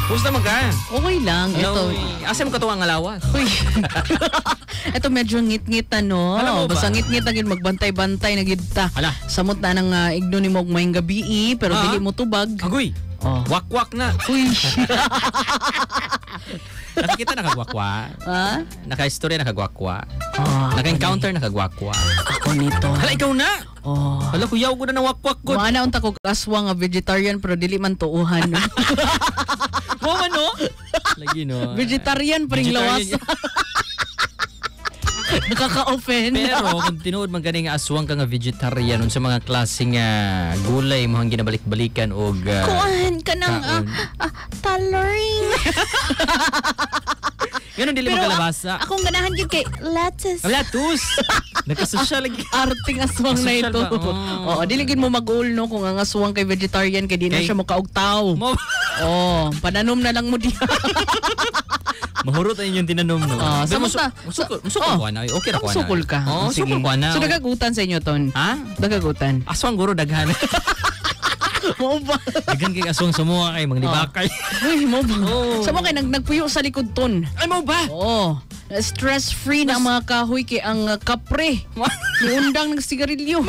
Kumusta man ka? Okay lang. Hello. Ito. Asa mo katuwa ang alawas? Uy. Ito medyo ngit-ngit ano. Alam mo ba? Basta ngit-ngit na gid magbantay-bantay na gid ta. Hala. Samot na nang igno ni mo og mayong gabi pero dili mo tubag. Agoy. Oh. Wakwak na. Uy. Nakikita nakagwakwa. Ha? Naka-istorya nakagwakwa. Oh, Naka-encounter nakagwakwa. ako nito. Hala, ikaw na. Oh. Hala, kuyaw ko na ng wakwak ko. Maana unta ko kaswa nga vegetarian pero dili man tuuhan. Mo man no? Lagi no. Vegetarian pa ring lawas. Nakaka-offend. Pero kung tinuod man gani nga aswang ka nga vegetarian sa mga klaseng gulay mo ang ginabalik-balikan og Kuan ka ng coloring. Ganun dili mo kalabasa. Akong ganahan yun kay lettuce. Latus. Nakasosyal lagi. Arting aswang na Social ito. ba? Oh. Oo, diligin mo mag-ul no kung ang aswang kay vegetarian kay di na Kay- siya mukaugtaw. Mo Oh, pananom na lang mo diha. mahurot ay yung tinanom no. Sa Pero musta? musukol ko na. Okay ra ko na. Sukol ka. Oh, Sige. sukol ko na. So dagagutan sa inyo ton. Ha? Dagagutan. Aswang guro daghan. Mo ba? Daghan kay aswang sumuha kay mga libakay. Uy, mo ba? Oh. Sa mo kay nagpuyo sa likod ton. Ay mo ba? Oo. Stress-free na ang mga kahoy kay ang kapre. Iundang ng sigarilyo.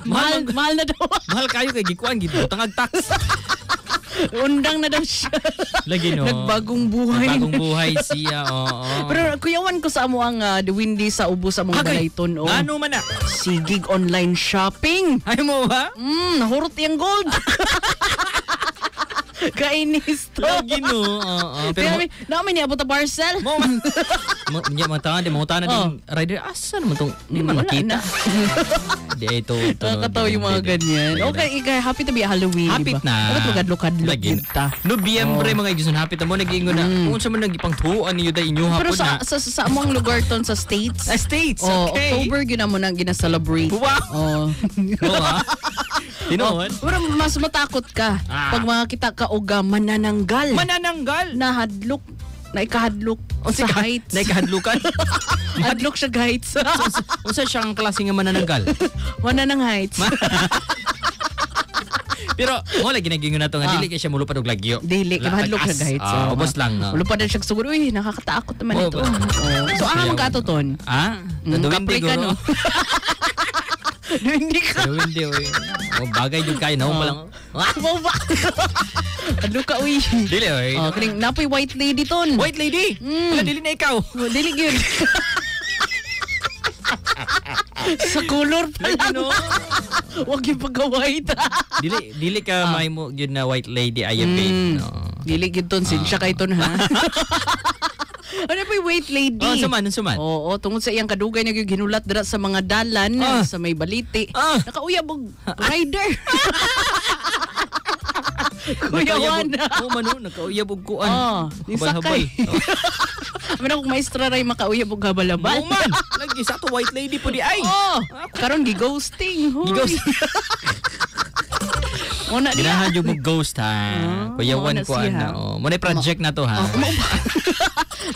mahal na daw. Mahal kayo kay gikuan gid tangag tax. Undang na daw siya. Lagi no. Nagbagong buhay. Nagbagong buhay siya. Oo. Pero kuyawan ko sa amo ang the windy sa ubos sa mga balayton. Oh. Ano man na? Sigig online shopping. Ay mo ba? Nahurot yung gold. Kainis to. Lagi no. Oo. Pero namin niabot ang parcel. mo niya mata di mo na din rider asa naman tong di man Wala makita. na. Di ito. Nakakatawa yung mga ganyan. Okay, happy to be Halloween. Hapit diba? na. Dapat magadlok-adlok Lagi. kita. Nobyembre mga igsoon hapit na mo nagingon na. Kung sa man nagipangtuan niyo da inyo Pero hapon na. sa among lugar ton sa States. States. Oh, Okay. October yun na mo nang gina-celebrate. Wow. Oh. Oo ha. Tinoon. Pero mas matakot ka pag makakita ka og manananggal. Manananggal. Nahadlok. Naikahadlok sa heights. Naikahadlukan. Hadlok siya heights. Unsa siyang klase nga manananggal? Mananang heights. Pero mo lagi nagingon nato nga dili kay siya mulupad og lagyo. Dili, hadlok siya heights. Ubos lang no. Ulupad na siya siguro. Uy, nakakatakot naman ito. So, ang ka to ton? Ah? Kapre ka, no? Hindi ka. Hindi oy. Oh, bagay jud kay na mo lang. Mo ba? Hadlok ka, uy. Dili oy. Kining napoy white lady ton. White lady. Wala dili na ikaw. Dili yun. Sa color pa lang. No. Huwag yung pagka-white. Dili ka may mo gyud na white lady ayab babe. No. Dili yun ton. Sinsya kay ton, ha? Ano pa yung white lady? Oh, suman. Oo, tungod sa iyang kadugay na yung ginulat dira sa mga dalan sa may baliti. Nakauyab og rider. Kuyawan na. Oh, mano, nakauyab og kuan. Nisakay. Ano kung maestra ray makauyab og habal-habal? Oh man, lagi sa to white lady po di ay. Karon gi-ghosting. Gi-ghosting. Una Ginahan yung mag-ghost ha. Kuyawan ko ano. Muna project na to ha.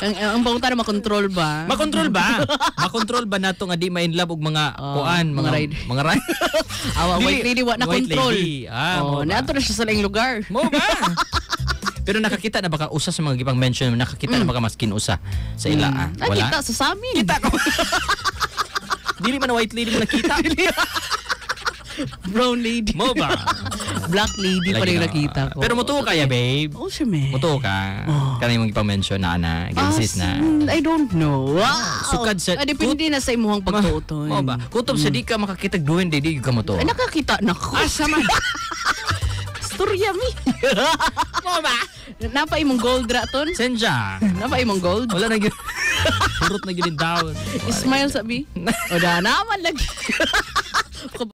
ang bauta na makontrol ba? Makontrol ba? Makontrol ba nato nga di ma in love og mga kuan, mga ride. Awa white lady wa na control. Nato na siya sa laing lugar. Mo ba? Pero nakakita na baka usa sa mga gipang mention, nakakita na baka maskin usa sa ila. Wala. Kita sa amin. Kita ko. Dili man white lady mo nakita. Brown lady. Mo ba? Black lady pa rin nakita ko. Pero mutuo kaya, babe? Oh, siya me. Mutuo ka? Kana yung ipang-mention na exist na. I don't know. Sukad sa... Depende na sa imuhang pagtuoton. Mo ba? Kutob sa di ka makakitag duwen, di ka mutuo. Nakakita na ko. Sama. Storya mi. Mo ba? Napa imong gold raton? Senja. Napa imong gold? Wala na yun. Purot na yun down. Smile sabi. O da naman lagi.